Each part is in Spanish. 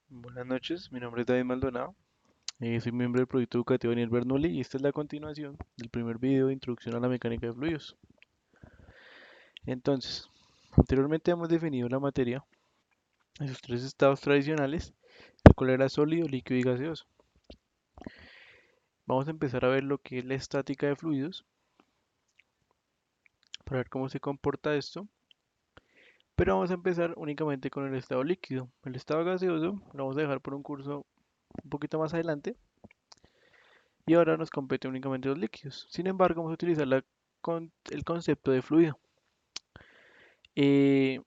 Buenas noches, mi nombre es David Maldonado, soy miembro del proyecto educativo Daniel Bernoulli y esta es la continuación del primer video de introducción a la mecánica de fluidos. Entonces, anteriormente hemos definido la materia en sus tres estados tradicionales, el cual era sólido, líquido y gaseoso. Vamos a empezar a ver lo que es la estática de fluidos, para ver cómo se comporta esto, pero vamos a empezar únicamente con el estado líquido. El estado gaseoso lo vamos a dejar por un curso un poquito más adelante. Y ahora nos compete únicamente los líquidos. Sin embargo, vamos a utilizar el concepto de fluido. Eh,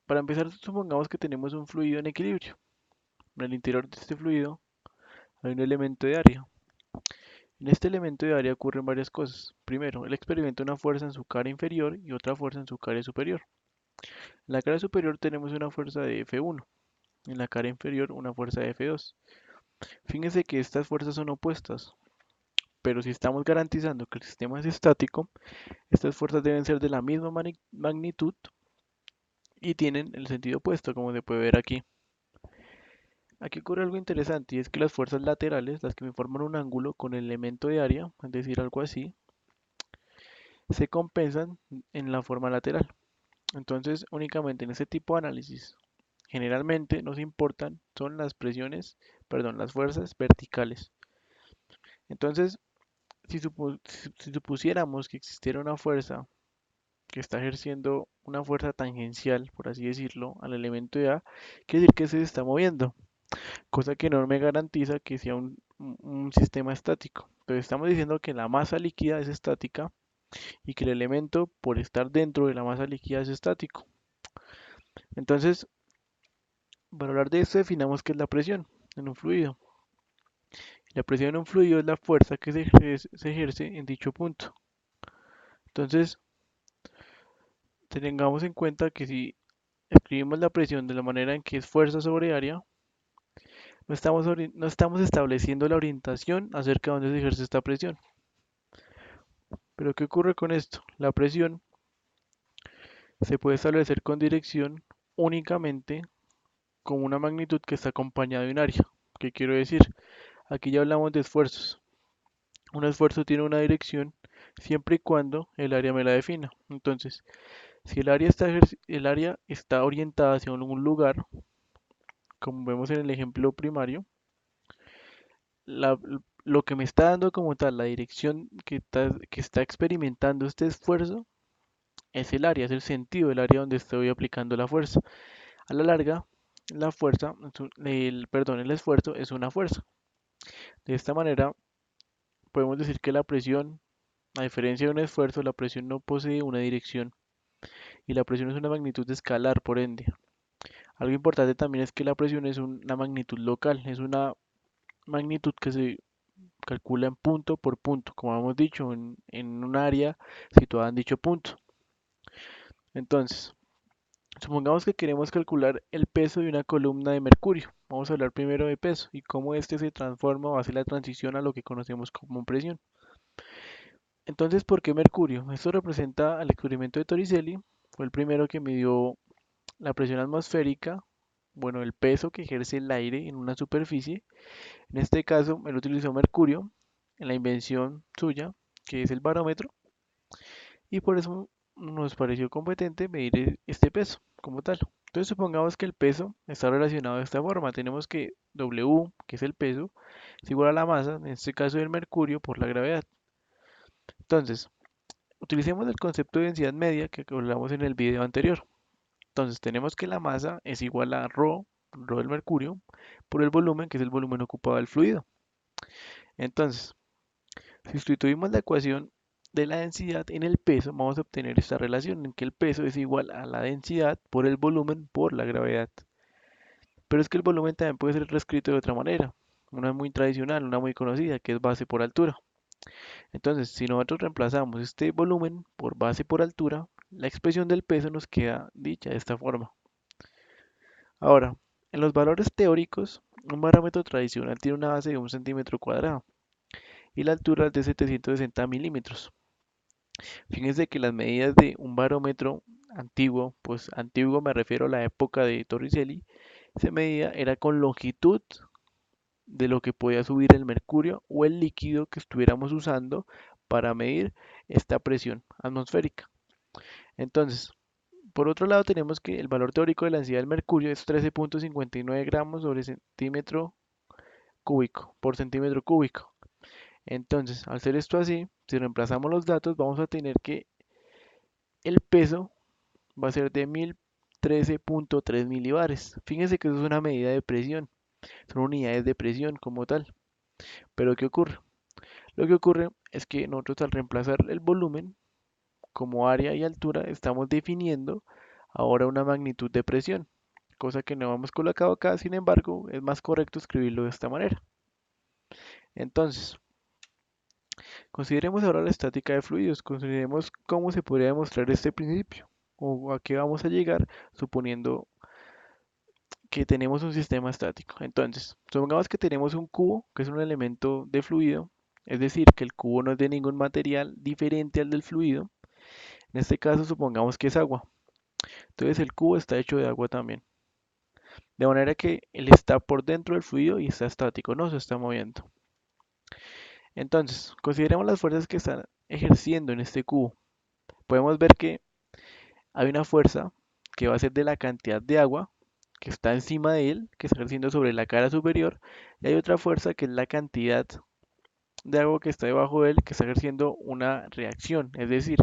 para empezar, supongamos que tenemos un fluido en equilibrio. En el interior de este fluido hay un elemento de área. En este elemento de área ocurren varias cosas. Primero, él experimenta una fuerza en su cara inferior y otra fuerza en su cara superior. En la cara superior tenemos una fuerza de F1, en la cara inferior una fuerza de F2. Fíjense que estas fuerzas son opuestas, pero si estamos garantizando que el sistema es estático, estas fuerzas deben ser de la misma magnitud y tienen el sentido opuesto, como se puede ver aquí. Aquí ocurre algo interesante y es que las fuerzas laterales, las que me forman un ángulo con el elemento de área, es decir, algo así, se compensan en la forma lateral. Entonces, únicamente en este tipo de análisis, generalmente nos importan son las presiones, perdón, las fuerzas verticales. Entonces, si supusiéramos que existiera una fuerza que está ejerciendo una fuerza tangencial, por así decirlo, al elemento de A, quiere decir que se está moviendo, cosa que no me garantiza que sea un sistema estático. Entonces estamos diciendo que la masa líquida es estática y que el elemento, por estar dentro de la masa líquida, es estático. Entonces, para hablar de esto, definamos qué es la presión en un fluido. La presión en un fluido es la fuerza que se ejerce en dicho punto. Entonces, tengamos en cuenta que si escribimos la presión de la manera en que es fuerza sobre área, no estamos estableciendo la orientación acerca de dónde se ejerce esta presión. Pero ¿qué ocurre con esto? La presión se puede establecer con dirección únicamente con una magnitud que está acompañada de un área. ¿Qué quiero decir? Aquí ya hablamos de esfuerzos. Un esfuerzo tiene una dirección siempre y cuando el área me la defina. Entonces, si el área está orientada hacia un lugar, como vemos en el ejemplo primario, la- lo que me está dando como tal la dirección que está experimentando este esfuerzo es el área, es el sentido del área donde estoy aplicando la fuerza. A la larga, la fuerza, perdón, el esfuerzo es una fuerza. De esta manera, podemos decir que la presión, a diferencia de un esfuerzo, la presión no posee una dirección y la presión es una magnitud escalar, por ende. Algo importante también es que la presión es una magnitud local, es una magnitud que se calcula en punto por punto, como hemos dicho, en un área situada en dicho punto. Entonces, supongamos que queremos calcular el peso de una columna de mercurio. Vamos a hablar primero de peso y cómo este se transforma o hace la transición a lo que conocemos como presión. Entonces, ¿por qué mercurio? Esto representa al experimento de Torricelli. Fue el primero que midió la presión atmosférica, bueno, el peso que ejerce el aire en una superficie. En este caso, él utilizó mercurio en la invención suya, que es el barómetro, y por eso nos pareció competente medir este peso como tal. Entonces supongamos que el peso está relacionado de esta forma. Tenemos que W, que es el peso, es igual a la masa, en este caso del mercurio, por la gravedad. Entonces, utilicemos el concepto de densidad media que hablamos en el video anterior. Entonces, tenemos que la masa es igual a ρ del mercurio, por el volumen, que es el volumen ocupado del fluido. Entonces, si sustituimos la ecuación de la densidad en el peso, vamos a obtener esta relación en que el peso es igual a la densidad por el volumen por la gravedad. Pero es que el volumen también puede ser reescrito de otra manera, una muy tradicional, una muy conocida, que es base por altura. Entonces, si nosotros reemplazamos este volumen por base por altura, la expresión del peso nos queda dicha de esta forma. Ahora, en los valores teóricos, un barómetro tradicional tiene una base de 1 centímetro cuadrado y la altura es de 760 milímetros. Fíjense que las medidas de un barómetro antiguo, pues antiguo me refiero a la época de Torricelli, se medía era con longitud de lo que podía subir el mercurio o el líquido que estuviéramos usando para medir esta presión atmosférica. Entonces, por otro lado tenemos que el valor teórico de la densidad del mercurio es 13.59 gramos sobre centímetro cúbico por centímetro cúbico. Entonces, al ser esto así, si reemplazamos los datos, vamos a tener que el peso va a ser de 1013.3 milibares. Fíjense que eso es una medida de presión, son unidades de presión como tal. Pero ¿qué ocurre? Lo que ocurre es que nosotros al reemplazar el volumen como área y altura, estamos definiendo ahora una magnitud de presión, cosa que no hemos colocado acá, sin embargo, es más correcto escribirlo de esta manera. Entonces, consideremos ahora la estática de fluidos, consideremos cómo se podría demostrar este principio o a qué vamos a llegar suponiendo que tenemos un sistema estático. Entonces, supongamos que tenemos un cubo, que es un elemento de fluido, es decir, que el cubo no es de ningún material diferente al del fluido. En este caso, supongamos que es agua. Entonces, el cubo está hecho de agua también. De manera que él está por dentro del fluido y está estático, no se está moviendo. Entonces, consideremos las fuerzas que están ejerciendo en este cubo. Podemos ver que hay una fuerza que va a ser de la cantidad de agua que está encima de él, que está ejerciendo sobre la cara superior, y hay otra fuerza que es la cantidad de agua que está debajo de él, que está ejerciendo una reacción, es decir,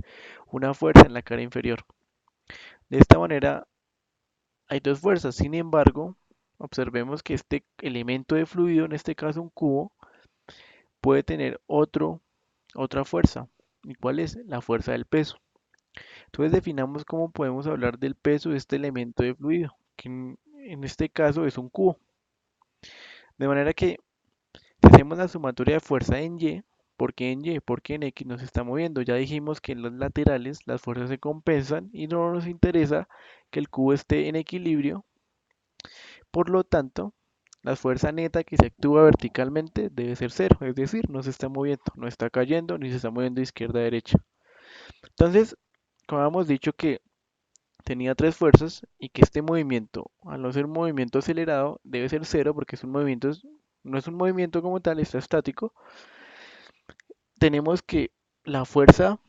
una fuerza en la cara inferior. De esta manera hay dos fuerzas, sin embargo, observemos que este elemento de fluido, en este caso un cubo, puede tener otra fuerza. ¿Y cuál es? La fuerza del peso. Entonces definamos cómo podemos hablar del peso de este elemento de fluido, que en este caso es un cubo. De manera que si hacemos la sumatoria de fuerza en Y, ¿por qué en Y? Porque en X nos está moviendo. Ya dijimos que en los laterales las fuerzas se compensan y no nos interesa que el cubo esté en equilibrio. Por lo tanto, la fuerza neta que se actúa verticalmente debe ser cero, es decir, no se está moviendo, no está cayendo ni se está moviendo de izquierda a derecha. Entonces, como habíamos dicho que tenía tres fuerzas y que este movimiento, al no ser un movimiento acelerado, debe ser cero porque es un movimiento, no es un movimiento como tal, está estático. Tenemos que la fuerza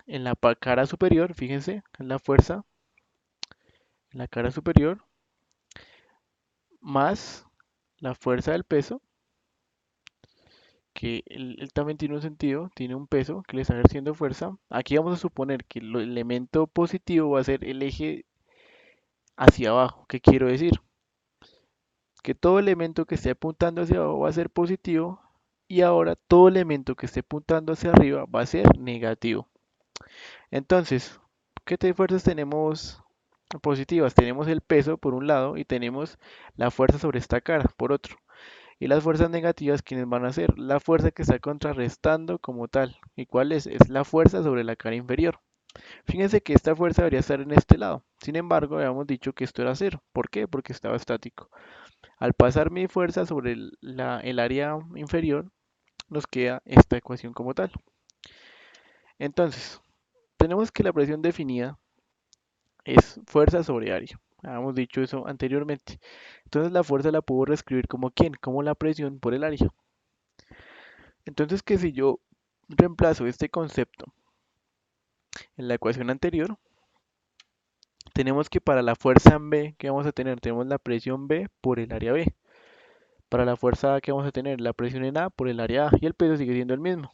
en la cara superior, fíjense, es la fuerza en la cara superior más la fuerza del peso, que él también tiene un sentido, tiene un peso que le está ejerciendo fuerza. Aquí vamos a suponer que el elemento positivo va a ser el eje hacia abajo. ¿Qué quiero decir? Que todo elemento que esté apuntando hacia abajo va a ser positivo y ahora todo elemento que esté apuntando hacia arriba va a ser negativo. Entonces, ¿qué fuerzas tenemos positivas? Tenemos el peso por un lado y tenemos la fuerza sobre esta cara por otro. Y las fuerzas negativas, ¿quiénes van a ser? La fuerza que está contrarrestando como tal. ¿Y cuál es? Es la fuerza sobre la cara inferior. Fíjense que esta fuerza debería estar en este lado. Sin embargo, habíamos dicho que esto era cero. ¿Por qué? Porque estaba estático. Al pasar mi fuerza sobre el área inferior, nos queda esta ecuación como tal. Entonces, tenemos que la presión definida es fuerza sobre área. Habíamos dicho eso anteriormente. Entonces la fuerza la puedo reescribir como ¿quién? Como la presión por el área. Entonces que si yo reemplazo este concepto en la ecuación anterior, tenemos que para la fuerza en B que vamos a tener, tenemos la presión B por el área B. Para la fuerza A que vamos a tener, la presión en A por el área A y el peso sigue siendo el mismo.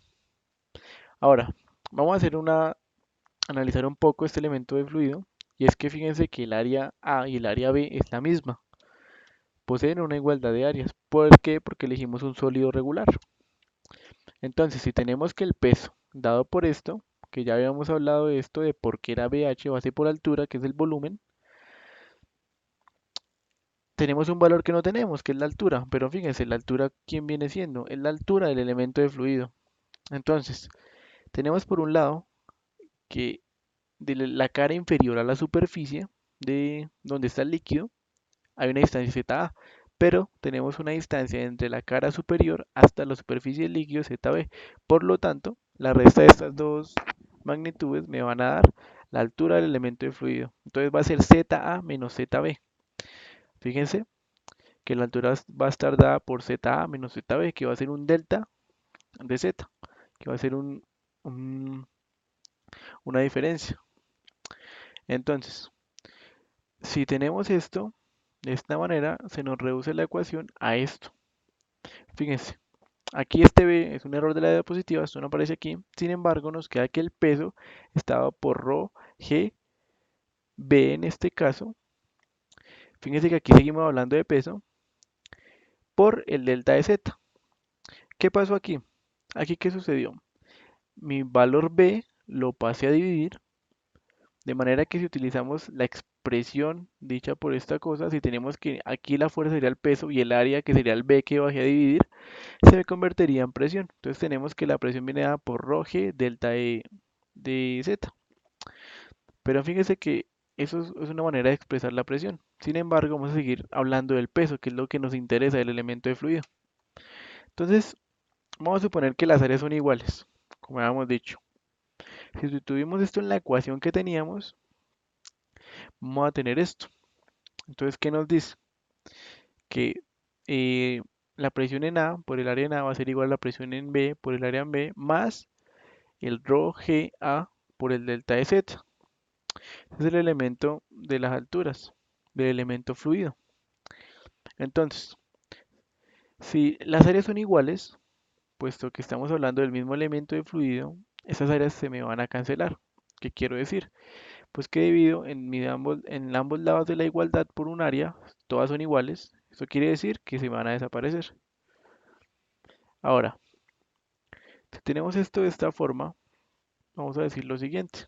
Ahora, vamos a analizar un poco este elemento de fluido y es que fíjense que el área A y el área B es la misma. Poseen una igualdad de áreas. ¿Por qué? Porque elegimos un sólido regular. Entonces, si tenemos que el peso dado por esto, que ya habíamos hablado de esto, de por qué era BH base por altura, que es el volumen, tenemos un valor que no tenemos, que es la altura. Pero fíjense, la altura, ¿quién viene siendo? Es la altura del elemento de fluido. Entonces, tenemos por un lado que de la cara inferior a la superficie de donde está el líquido, hay una distancia ZA, pero tenemos una distancia entre la cara superior hasta la superficie del líquido ZB. Por lo tanto, la resta de estas dos magnitudes me van a dar la altura del elemento de fluido. Entonces va a ser ZA menos ZB. Fíjense que la altura va a estar dada por ZA menos ZB, que va a ser un delta de Z, que va a ser un- una diferencia. Entonces, si tenemos esto, de esta manera se nos reduce la ecuación a esto. Fíjense, aquí este B es un error de la diapositiva, esto no aparece aquí. Sin embargo, nos queda que el peso estaba por ρ, G, B en este caso. Fíjense que aquí seguimos hablando de peso por el delta de Z. ¿Qué pasó aquí? Aquí, ¿qué sucedió? Mi valor B lo pasé a dividir, de manera que si utilizamos la expresión dicha por esta cosa, si tenemos que aquí la fuerza sería el peso y el área que sería el B que bajé a dividir, se me convertiría en presión. Entonces tenemos que la presión viene dada por ρ g delta de Z. Pero fíjese que eso es una manera de expresar la presión. Sin embargo, vamos a seguir hablando del peso, que es lo que nos interesa del elemento de fluido. Entonces, vamos a suponer que las áreas son iguales, como habíamos dicho. Si sustituimos esto en la ecuación que teníamos, vamos a tener esto. Entonces, ¿qué nos dice? Que la presión en A por el área en A va a ser igual a la presión en B por el área en B más el rho g A por el delta de Z. Es el elemento de las alturas, del elemento fluido. Entonces, si las áreas son iguales, puesto que estamos hablando del mismo elemento de fluido, esas áreas se me van a cancelar. ¿Qué quiero decir? Pues que divido en ambos lados de la igualdad por un área, todas son iguales. Esto quiere decir que se van a desaparecer. Ahora, si tenemos esto de esta forma, vamos a decir lo siguiente,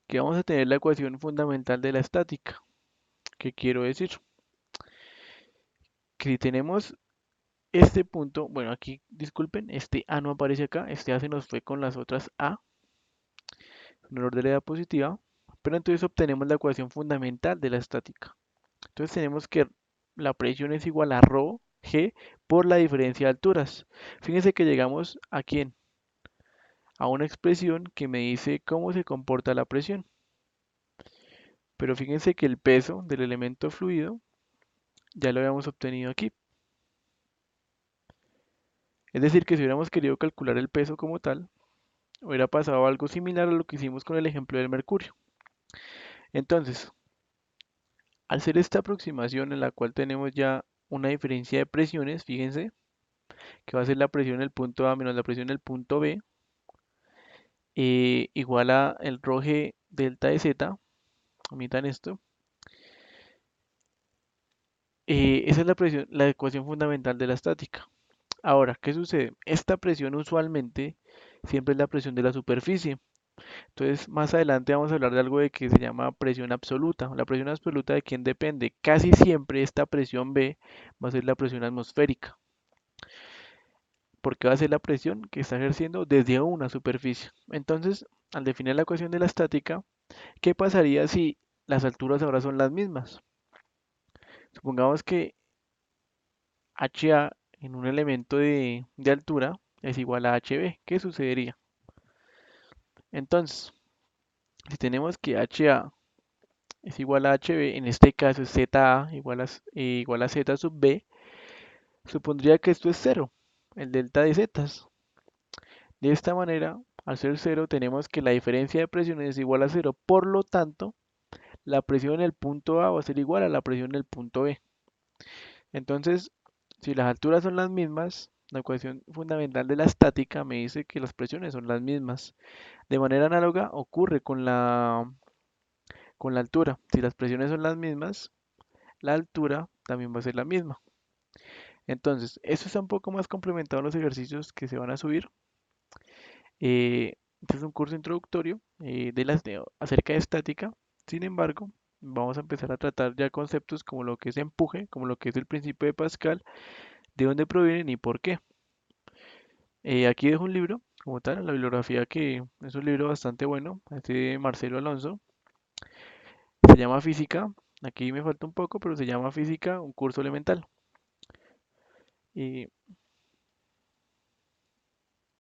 que vamos a tener la ecuación fundamental de la estática. ¿Qué quiero decir? Que si tenemos este punto, bueno, aquí disculpen, este A no aparece acá, este A se nos fue con las otras A, un error de la diapositiva, pero entonces obtenemos la ecuación fundamental de la estática. Entonces tenemos que la presión es igual a ρ g por la diferencia de alturas. Fíjense que llegamos a quién, a una expresión que me dice cómo se comporta la presión. Pero fíjense que el peso del elemento fluido ya lo habíamos obtenido aquí. Es decir, que si hubiéramos querido calcular el peso como tal, hubiera pasado algo similar a lo que hicimos con el ejemplo del mercurio. Entonces, al hacer esta aproximación en la cual tenemos ya una diferencia de presiones, fíjense que va a ser la presión en el punto A menos la presión en el punto B, igual a el rho g delta de Z, omitan esto. Esa es la presión, la ecuación fundamental de la estática. Ahora, ¿qué sucede? Esta presión usualmente siempre es la presión de la superficie. Entonces, más adelante vamos a hablar de algo de que se llama presión absoluta. La presión absoluta de quién depende. Casi siempre esta presión B va a ser la presión atmosférica, porque va a ser la presión que está ejerciendo desde una superficie. Entonces, al definir la ecuación de la estática, ¿qué pasaría si las alturas ahora son las mismas? Supongamos que HA en un elemento de altura es igual a HB. ¿Qué sucedería? Entonces, si tenemos que HA es igual a HB, en este caso es ZA igual a Z sub B, supondría que esto es cero, el delta de Z. De esta manera, al ser cero, tenemos que la diferencia de presiones es igual a cero. Por lo tanto, la presión en el punto A va a ser igual a la presión en el punto B. Entonces, si las alturas son las mismas, la ecuación fundamental de la estática me dice que las presiones son las mismas. De manera análoga ocurre con la altura. Si las presiones son las mismas, la altura también va a ser la misma. Entonces, esto está un poco más complementado en los ejercicios que se van a subir. Este es un curso introductorio acerca de estática. Sin embargo, vamos a empezar a tratar ya conceptos como lo que es empuje, como lo que es el principio de Pascal, de dónde provienen y por qué. Aquí dejo un libro, como tal, la bibliografía que es un libro bastante bueno, este de Marcelo Alonso. Se llama Física, aquí me falta un poco, pero se llama Física, un curso elemental.